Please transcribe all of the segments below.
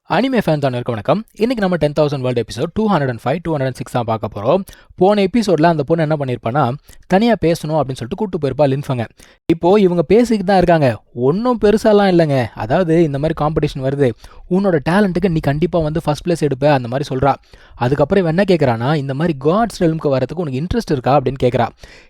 Anime fans அனைவருக்கும் வணக்கம். இன்னைக்கு நம்ம 10,000 வேர்ல்டு எபிசோட் 205, 206 தான் பார்க்க போகிறோம். போன எபிசோடில் அந்த பொண்ணு என்ன பண்ணியிருப்பான்னா, தனியாக பேசணும் அப்படின்னு சொல்லிட்டு கூப்பிட்டு போயிருப்பா லின்ஃபங்க. இப்போது இவங்க பேசிக்கிட்டு தான் இருக்காங்க, ஒன்றும் பெருசாலாம் இல்லைங்க. அதாவது இந்த மாதிரி காம்படிஷன் வருது, உன்னோட டேலண்ட்டுக்கு நீ கண்டிப்பாக வந்து ஃபஸ்ட் பிளேஸ் எடுப்ப அந்த மாதிரி சொல்கிறா. அதுக்கப்புறம் இவன் என்ன கேட்குறான்னா, இந்த மாதிரி காட்ஸ் ரெல்முக்கு வரதுக்கு உனக்கு இன்ட்ரெஸ்ட் இருக்கா அப்படின்னு கேட்குறா.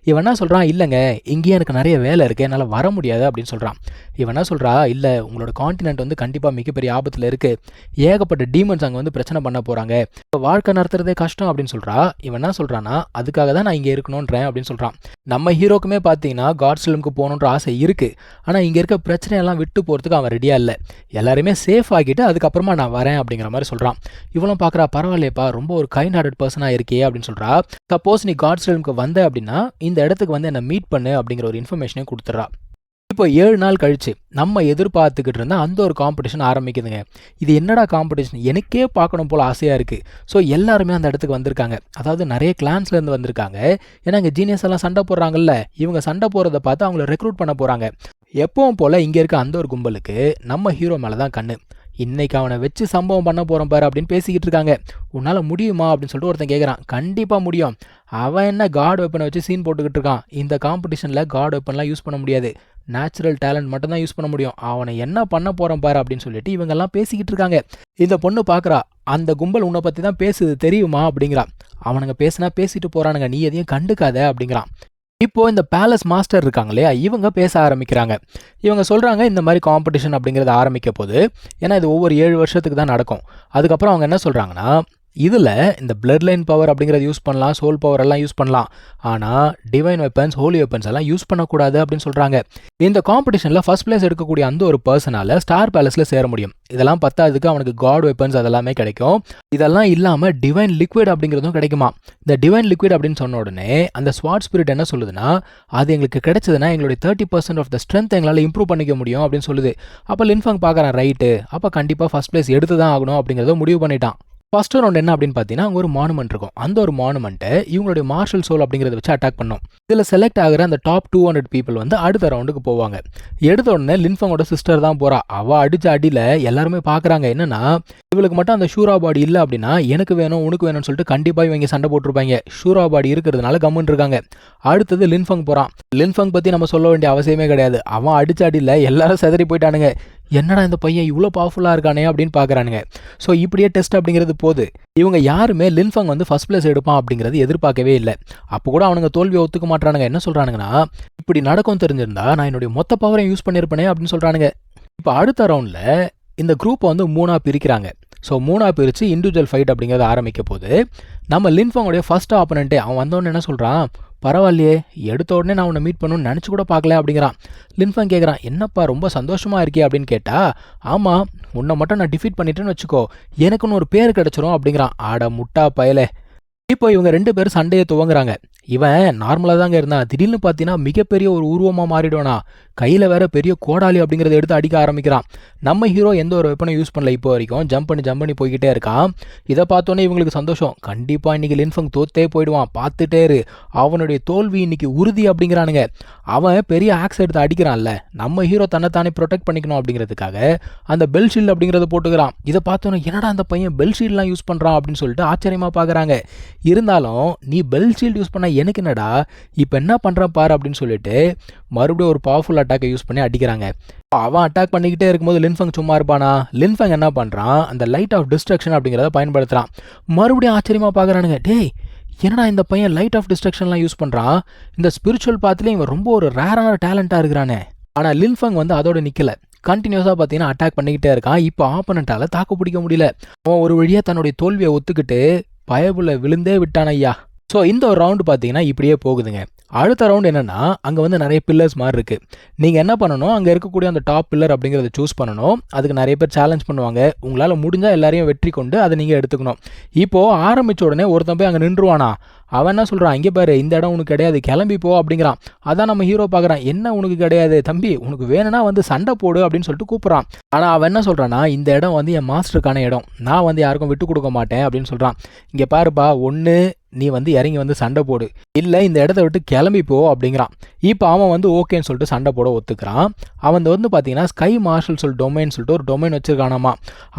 இவன் என்ன சொல்கிறான், இல்லைங்க இங்கேயே எனக்கு நிறைய வேலை இருக்குது, என்னால் வர முடியாது அப்படின்னு சொல்கிறான். இவன் என்ன சொல்கிறா, இல்லை உங்களோட காண்டினென்ட் வந்து கண்டிப்பாக மிகப்பெரிய ஆபத்தில் இருக்குது, ஏகப்பட்ட டீமன்ஸ் அங்கே வந்து பிரச்சனை பண்ண போகிறாங்க, இப்போ வாழ்க்கை நடத்துறதே கஷ்டம் அப்படின்னு சொல்கிறா. இவன் என்ன சொல்கிறான்னா, அதுக்காக தான் நான் இங்கே இருக்கணுன்றேன் அப்படின்னு சொல்கிறான். நம்ம ஹீரோக்குமே பார்த்தீங்கன்னா காட்ஸ் ரெல்முக்கு போகணுன்ற ஆசை இருக்குது, ஆனால் இங்கே இருக்க பிரச்சனையெல்லாம் விட்டு போகிறதுக்கு அவன் ரெடியாக இல்லை. எல்லாருமே சேஃப் ஆகிட்டு அதுக்கப்புறமா நான் வரேன் அப்படிங்கிற மாதிரி சொல்கிறான். இவளும் பார்க்குறா, பரவாயில்லையப்பா ரொம்ப ஒரு கைண்ட் ஹார்ட்டட் பர்சனாக இருக்கே அப்படின்னு சொல்கிறா. சப்போஸ் நீ காட்ஸ் ரெல்முக்கு வந்த அப்படின்னா இந்த இடத்துக்கு வந்து என்னை மீட் பண்ணு அப்படிங்கிற ஒரு இன்ஃபர்மேஷனையும் கொடுத்துட்றா. இப்போ 7 நாள் கழிச்சு நம்ம எதிர்பார்த்துக்கிட்டு இருந்தால் அந்த ஒரு காம்படிஷன் ஆரம்பிக்குதுங்க. இது என்னடா காம்படிஷன், எனக்கே பார்க்கணும் போல் ஆசையாக இருக்குது. ஸோ எல்லாருமே அந்த இடத்துக்கு வந்திருக்காங்க, அதாவது நிறைய கிளான்ஸ்லேருந்து வந்திருக்காங்க. ஏன்னா இங்கே ஜீனியஸ் எல்லாம் சண்டை போடுறாங்கல்ல, இவங்க சண்டை போடுறத பார்த்து அவங்கள ரெக்ரூட் பண்ண போகிறாங்க. எப்பவும் போல் இங்கே இருக்க அந்த ஒரு கும்பலுக்கு நம்ம ஹீரோ மேலே தான் கண்ணு. இன்னைக்கு அவனை வச்சு சம்பவம் பண்ண போகிறோம் பாரு அப்படின்னு பேசிக்கிட்டு இருக்காங்க. உன்னால் முடியுமா அப்படின்னு சொல்லிட்டு ஒருத்தன் கேட்குறான். கண்டிப்பாக முடியும். அவன் என்ன காட் வெப்பனை வச்சு சீன் போட்டுக்கிட்டு இருக்கான். இந்த காம்படிஷனில் காட் வெப்பன்லாம் யூஸ் பண்ண முடியாது, நேச்சுரல் டேலண்ட் மட்டும்தான் யூஸ் பண்ண முடியும். அவனை என்ன பண்ண போகிறான் பாரு அப்படின்னு சொல்லிட்டு இவங்கெல்லாம் பேசிக்கிட்டு இருக்காங்க. இந்த பொண்ணு பார்க்குறா, அந்த கும்பல் உன்னை பற்றி தான் பேசுது தெரியுமா அப்படிங்கிறான். அவனுங்க பேசினா பேசிட்டு போகிறானுங்க, நீ எதையும் கண்டுக்காத அப்படிங்கிறான். இப்போது இந்த பேலஸ் மாஸ்டர் இருக்காங்க இல்லையா, இவங்க பேச ஆரம்பிக்கிறாங்க. இவங்க சொல்கிறாங்க இந்த மாதிரி காம்படிஷன் அப்படிங்கிறது ஆரம்பிக்க போது, ஏன்னா இது ஒவ்வொரு 7 வருஷத்துக்கு தான் நடக்கும். அதுக்கப்புறம் அவங்க என்ன சொல்கிறாங்கன்னா, இதில் இந்த பிளட் லைன் பவர் அப்படிங்கிறத யூஸ் பண்ணலாம், சோல் பவர் எல்லாம் யூஸ் பண்ணலாம், ஆனால் டிவைன் வெப்பன்ஸ், ஹோலி வெப்பன்ஸ் எல்லாம் யூஸ் பண்ணக்கூடாது அப்படின்னு சொல்கிறாங்க. இந்த காம்படிஷனில் ஃபர்ஸ்ட் பிளேஸ் எடுக்கக்கூடிய அந்த ஒரு பர்சனால் ஸ்டார் பேலஸில் சேர முடியும். இதெல்லாம் பத்தாததுக்கு அவனுக்கு காட் வெப்பன்ஸ் அதெல்லாமே கிடைக்கும். இதெல்லாம் இல்லாமல் டிவைன் லிக்விட் அப்படிங்கிறதும் கிடைக்குமா. இந்த டிவைன் லிக்விட் அப்படின்னு சொன்ன உடனே அந்த ஸ்வாட் ஸ்பிரிட் என்ன சொல்லுதுன்னா, அது எங்களுக்கு கிடைச்சதுன்னா எங்களுடைய 30% ஆஃப் த ஸ்ட்ரென்த் எங்களால் இம்ப்ரூவ் பண்ணிக்க முடியும் அப்படின்னு சொல்லுது. அப்போ லின்ஃபங் பார்க்குறான், ரைட்டு, அப்போ கண்டிப்பாக ஃபர்ஸ்ட் பிளேஸ் எடுத்து தான் ஆகணும் அப்படிங்கிறத முடிவு பண்ணிட்டான். ஃபர்ஸ்ட் ரவுண்ட் என்ன அப்படின்னு பார்த்தீங்கன்னா, அங்கே ஒரு மானுமெண்ட் இருக்கும். அந்த ஒரு மானுமெண்ட்டை இவங்களுடைய மார்ஷல் சோல் அப்படிங்கிறத வச்சு அட்டாக் பண்ணும். இதில் செலக்ட் ஆகிற அந்த டாப் 200 பீப்புள் வந்து அடுத்த ரவுண்டுக்கு போவாங்க. எடுத்த உடனே லின்ஃபங்கோட சிஸ்டர் தான் போகிறா. அவள் அடித்த அடியில் எல்லாருமே பார்க்குறாங்க, என்னன்னா இவளுக்கு மட்டும் அந்த ஷூரா பாடி இல்லை அப்படின்னா எனக்கு வேணும் உனக்கு வேணும்னு சொல்லிட்டு கண்டிப்பாக இவங்க சண்டை போட்டிருப்பாங்க. ஷூரா பாடி இருக்கிறதுனால கம்முன்னு இருக்காங்க. அடுத்தது லின்ஃபங் போகிறான். லின்ஃபங் பற்றி நம்ம சொல்ல வேண்டிய அவசியமே கிடையாது. அவன் அடித்த அடியில் எல்லாரும் செதறி போயிட்டானுங்க. என்னடா இந்த பையன் இவ்வளோ பவர்ஃபுல்லாக இருக்கானே அப்படின்னு பார்க்குறானுங்க. ஸோ இப்படியே டெஸ்ட் அப்படிங்கிறது போகுது. இவங்க யாருமே லின்ஃபங் வந்து ஃபர்ஸ்ட் பிளேஸ் எடுப்பான் அப்படிங்கிறது எதிர்பார்க்கவே இல்லை. அப்போ கூட அவனுங்க தோல்வியை ஒத்துக்க மாட்டானுங்க. என்ன சொல்கிறானுங்கன்னா, இப்படி நடக்கும் தெரிஞ்சிருந்தா நான் என்னுடைய மொத்த பவரையும் யூஸ் பண்ணியிருப்பேனே அப்படின்னு சொல்கிறானுங்க. இப்போ அடுத்த ரவுண்டில் இந்த குரூப்பை வந்து 3ஆக பிரிக்கிறாங்க. ஸோ 3ஆக பிரித்து இண்டிவிஜுவல் ஃபைட் அப்படிங்கிறது ஆரம்பிக்க போது, நம்ம லின்ஃபங்கோடைய ஃபர்ஸ்ட் ஆப்பனண்ட்டே அவன் வந்தோடனே என்ன சொல்கிறான், பரவாயில்லையே எடுத்த உடனே நான் உன்னை மீட் பண்ணணும்னு நினச்சி கூட பார்க்கல அப்படிங்கிறான். லின்ஃபங் கேட்குறான், என்னப்பா ரொம்ப சந்தோஷமாக இருக்கே அப்படின்னு கேட்டால், ஆமாம் உன்னை மட்டும் நான் டிஃபீட் பண்ணிட்டேன்னு வச்சுக்கோ, எனக்குன்னு ஒரு பேர் கிடச்சிரும் அப்படிங்கிறான். ஆட முட்டா பயலே. இப்போ இவங்க 2 பேரும் சண்டையை துவங்குறாங்க. இவன் நார்மலாக தாங்க இருந்தான், திடீர்னு பார்த்தீங்கன்னா மிகப்பெரிய ஒரு உருவமாக மாறிடுவானா, கையில் வேற பெரிய கோடாலி அப்படிங்கிறத எடுத்து அடிக்க ஆரம்பிக்கிறான். நம்ம ஹீரோ எந்த ஒரு வெப்பனும் யூஸ் பண்ணல இப்போ வரைக்கும், ஜம்ப் பண்ணி போய்கிட்டே இருக்கான். இதை பார்த்தோன்னே இவங்களுக்கு சந்தோஷம், கண்டிப்பாக இன்னைக்கு லின்ஃபங் தோத்தே போயிடுவான், பார்த்துட்டே இரு, அவனுடைய தோல்வி இன்னைக்கு உறுதி அப்படிங்கிறானுங்க. அவன் பெரிய ஆக்ஸ் எடுத்து அடிக்கிறான்ல, நம்ம ஹீரோ தன்னைத்தானே ப்ரொடெக்ட் பண்ணிக்கணும் அப்படிங்கிறதுக்காக அந்த பெல் ஷீல்டு அப்படிங்கிறத போட்டுக்கிறான். இதை பார்த்தோன்னே என்னடா அந்த பையன் பெல் ஷீல்ட்லாம் யூஸ் பண்ணுறான் அப்படின்னு சொல்லிட்டு ஆச்சரியமாக பார்க்குறாங்க. இருந்தாலும் நீ பெல் ஷீல்டு யூஸ் பண்ண எனக்கு என்னடா, இப்போ என்ன பண்ணுறான் பாரு அப்படின்னு சொல்லிட்டு மறுபடியும் ஒரு பவர்ஃபுல் அட்டாக்கை யூஸ் பண்ணி அடிக்கிறாங்க. அவன் அட்டாக் பண்ணிக்கிட்டே இருக்கும்போது லின்ஃபங் சும்மா இருப்பானா, லின்ஃபங் என்ன பண்ணுறான், அந்த லைட் ஆஃப் டிஸ்ட்ரக்ஷன் அப்படிங்கிறத பயன்படுத்துகிறான். மறுபடியும் ஆச்சரியமாக பார்க்குறானுங்க, டேய் என்னடா இந்த பையன் லைட் ஆஃப் டிஸ்ட்ரக்ஷன்லாம் யூஸ் பண்ணுறான், இந்த ஸ்பிரிச்சுவல் பாத்துலேயும் இவன் ரொம்ப ஒரு ரேரான டேலண்ட்டாக இருக்கிறானே. ஆனால் லின்ஃபங் வந்து அதோட நிற்கலை, கண்டினியூஸாக பார்த்தீங்கன்னா அட்டாக் பண்ணிக்கிட்டே இருக்கான். இப்போ ஆப்பனண்ட்டால் தாக்கு பிடிக்க முடியல. அவன் ஒரு வழியாக தன்னுடைய தோல்வியை ஒத்துக்கிட்டு பயபுள்ள விழுந்தே விட்டான் ஐயா. ஸோ இந்த ஒரு ரவுண்டு பார்த்தீங்கன்னா இப்படியே போகுதுங்க. அடுத்த ரவுண்ட் என்னென்னா, அங்கே வந்து நிறைய பில்லர்ஸ் மாதிரி இருக்குது. நீங்கள் என்ன பண்ணணும், அங்கே இருக்கக்கூடிய அந்த டாப் பில்லர் அப்படிங்கிறத சூஸ் பண்ணணும். அதுக்கு நிறைய பேர் சேலஞ்ச் பண்ணுவாங்க. உங்களால் முடிஞ்சால் எல்லாரையும் வெற்றி கொண்டு அதை நீங்கள் எடுத்துக்கணும். இப்போது ஆரம்பித்த உடனே ஒருத்தன் போய் அங்கே நின்றுவானா, அவன் என்ன சொல்கிறான், இங்கே பாரு இந்த இடம் உனக்கு கிடையாது, கிளம்பி போ அப்படிங்கிறான். அதான் நம்ம ஹீரோ பார்க்குறான், என்ன உனக்கு கிடையாது தம்பி, உனக்கு வேணும்னா வந்து சண்டை போடு அப்படின்னு சொல்லிட்டு கூப்பிட்றான். ஆனால் அவன் என்ன சொல்கிறான்னா, இந்த இடம் வந்து என் மாஸ்டருக்கான இடம், நான் வந்து யாருக்கும் விட்டு கொடுக்க மாட்டேன் அப்படின்னு சொல்கிறான். இங்கே பாருப்பா, ஒன்று நீ வந்து இறங்கி வந்து சண்டை போடு, இல்லை இந்த இடத்த விட்டு கிளம்பி போ அப்படிங்கிறான். இப்போ அவன் வந்து ஓகேன்னு சொல்லிட்டு சண்டை போட ஒத்துக்கிறான். அவன் வந்து பார்த்தீங்கன்னா ஸ்கை மார்ஷல் டொமைன் சொல்லிட்டு ஒரு டொமைன் வச்சிருக்கானாமா.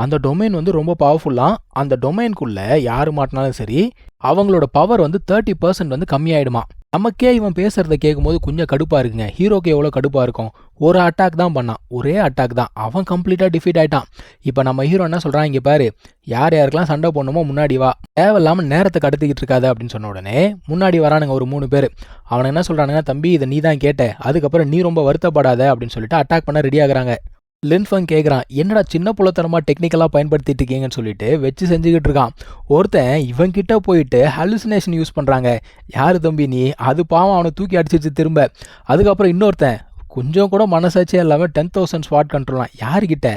அந்த டொமைன் வந்து ரொம்ப பவர்ஃபுல்லாக. அந்த டொமைனுக்குள்ளே யார் மாட்டினாலும் சரி அவங்களோட பவர் வந்து 30% வந்து கம்மியாயிடுமா. நமக்கே இவன் பேசுறத கேட்கும்போது கொஞ்சம் கடுப்பாக இருக்குங்க. ஹீரோக்கு எவ்வளோ கடுப்பாக இருக்கும். ஒரு அட்டாக் தான் பண்ணான், ஒரே அட்டாக் தான், அவன் கம்ப்ளீட்டாக டிஃபீட் ஆகிட்டான். இப்போ நம்ம ஹீரோ என்ன சொல்கிறான், இங்கே பாரு, யார் யாருக்கெல்லாம் சண்டை போடணுமோ முன்னாடி வா, தேவையில்லாமல் நேரத்தை கடத்திக்கிட்டு இருக்காது அப்படின்னு சொன்ன உடனே முன்னாடி வரானுங்க ஒரு 3 பேர். அவனை என்ன சொல்கிறானுங்க, தம்பி இதை நீ தான் கேட்ட, அதுக்கப்புறம் நீ ரொம்ப வருத்தப்படாத அப்படின்னு சொல்லிட்டு அட்டாக் பண்ண ரெடி ஆகுறாங்க. லின்ஃபங் கேட்குறான், என்னடா சின்ன புலத்தனமாக டெக்னிக்கலாக பயன்படுத்திட்டு இருக்கீங்கன்னு சொல்லிட்டு வச்சு செஞ்சுக்கிட்டு இருக்கான். ஒருத்தன் இவன் கிட்ட போயிட்டு ஹலுசினேஷன் யூஸ் பண்ணுறாங்க. யார் தம்பி நீ, அது பாவம் அவனை தூக்கி அடிச்சிச்சு திரும்ப. அதுக்கப்புறம் இன்னொருத்தன் கொஞ்சம் கூட மனசாட்சியே இல்லாமல் 10,000 ஸ்வாட் கண்ட்ரோலாம். யாருக்கிட்ட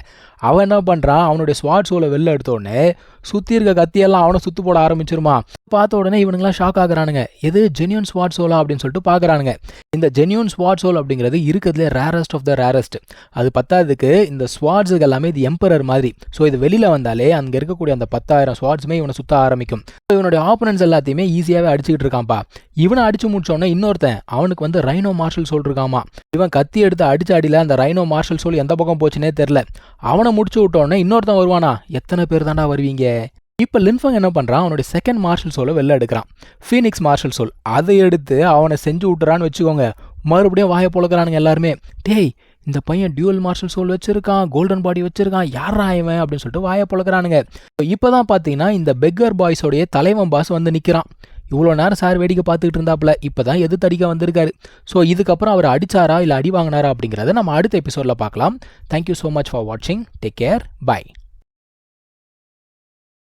அவன் என்ன பண்ணுறான், அவனுடைய ஸ்வாட் சோலை வெளில எடுத்தோடனே சுற்றி இருக்க கத்தியெல்லாம் அவனை சுற்று போட ஆரம்பிச்சிருமா. பார்த்த உடனே இவனுங்களாம் ஷாக் ஆகுறானுங்க. எது ஜென்யூன் ஸ்வாட் சோலா அப்படின்னு சொல்லிட்டு பார்க்குறானுங்க. இந்த ஜென்யூன் ஸ்வாட் சோல் அப்படிங்கிறது இருக்கிறதுலே ரேரஸ்ட் ஆஃப் த ரேரஸ்ட். அது பத்தாததுக்கு இந்த ஸ்வாட்ஸுக்கு எல்லாமே இது எம்பரர் மாதிரி. ஸோ இது வெளியில் வந்தாலே அங்கே இருக்கக்கூடிய அந்த 10,000 ஸ்வாட்ஸுமே இவனை சுற்ற ஆரம்பிக்கும். இவனுடைய ஆப்போனன்ட்ஸ் எல்லாத்தையுமே ஈஸியாகவே அடிச்சுக்கிட்டு இருக்கான்ப்பா. இவனை அடிச்சு முடிச்சோடனே இன்னொருத்தன் அவனுக்கு வந்து ரைனோ மார்ஷல் சோல் இருக்காமா. இவன் கத்தி எடுத்து அடிச்சு அடியில் அந்த ரைனோ மார்ஷல் சோல் எந்த பக்கம் போச்சுன்னே தெரில. அவனை முடிச்சு விட்டோடனே இன்னொருத்தன் வருவானா, எத்தனை பேர் தாண்டா வருவீங்க. இப்போ லின்ஃபங் என்ன பண்ணுறான், அவனுடைய செகண்ட் மார்ஷல் சோலை வெளில எடுக்கிறான், ஃபீனிக்ஸ் மார்ஷல் சோல். அதை எடுத்து அவனை செஞ்சு விட்டுறான்னு வச்சுக்கோங்க. மறுபடியும் வாயை பொழக்கிறானுங்க எல்லாருமே. டேய் இந்த பையன் டியூவல் மார்ஷல் சோல் வச்சிருக்கான், கோல்டன் பாடி வச்சிருக்கான், யாரா இவன் அப்படின்னு சொல்லிட்டு வாயை பொழக்கிறானுங்க. இப்போ தான் பார்த்தீங்கன்னா இந்த பெக்கர் பாய்ஸோடைய தலைவன் பாஸ் வந்து நிற்கிறான். இவ்வளோ நேரம் சார் வேடிக்கை பார்த்துக்கிட்டு இருந்தாப்புல, இப்போ தான் எது தடிக்க வந்திருக்காரு. ஸோ இதுக்கப்புறம் அவர் அடிச்சாரா இல்லை அடி வாங்கினாரா அப்படிங்கிறத நம்ம அடுத்த எபிசோடில் பார்க்கலாம். தேங்க்யூ ஸோ மச் ஃபார் வாட்சிங். Take care. பை.